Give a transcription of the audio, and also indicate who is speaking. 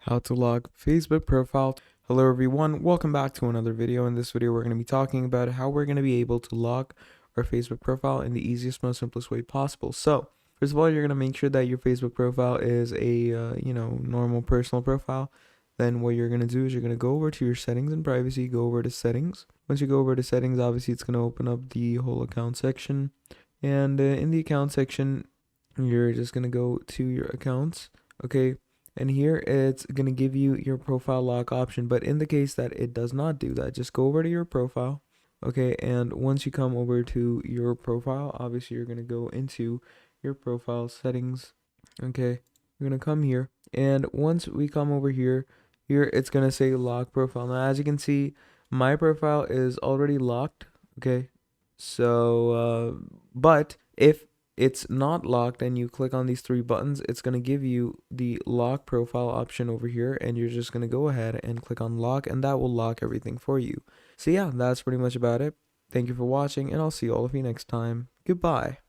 Speaker 1: How to log Facebook profile. Hello everyone, welcome back to another video. In this video we're going to be talking about how we're going to be able to log our Facebook profile in the easiest, most simplest way possible. So first of all, you're going to make sure that your Facebook profile is a normal personal profile. Then what you're going to do is you're going to go over to your settings and privacy, go over to settings. Once you go over to settings, obviously it's going to open up the whole account section, and in the account section you're just going to go to your accounts. Okay, and here it's going to give you your profile lock option, but in the case that it does not do that, just go over to your profile. Okay, and once you come over to your profile, obviously you're going to go into your profile settings. Okay, you're going to come here, and once we come over here it's going to say lock profile. Now as you can see, my profile is already locked. Okay, so but if it's not locked and you click on these three buttons, it's going to give you the lock profile option over here, and you're just going to go ahead and click on lock, and that will lock everything for you. So yeah, that's pretty much about it. Thank you for watching, and I'll see all of you next time. Goodbye.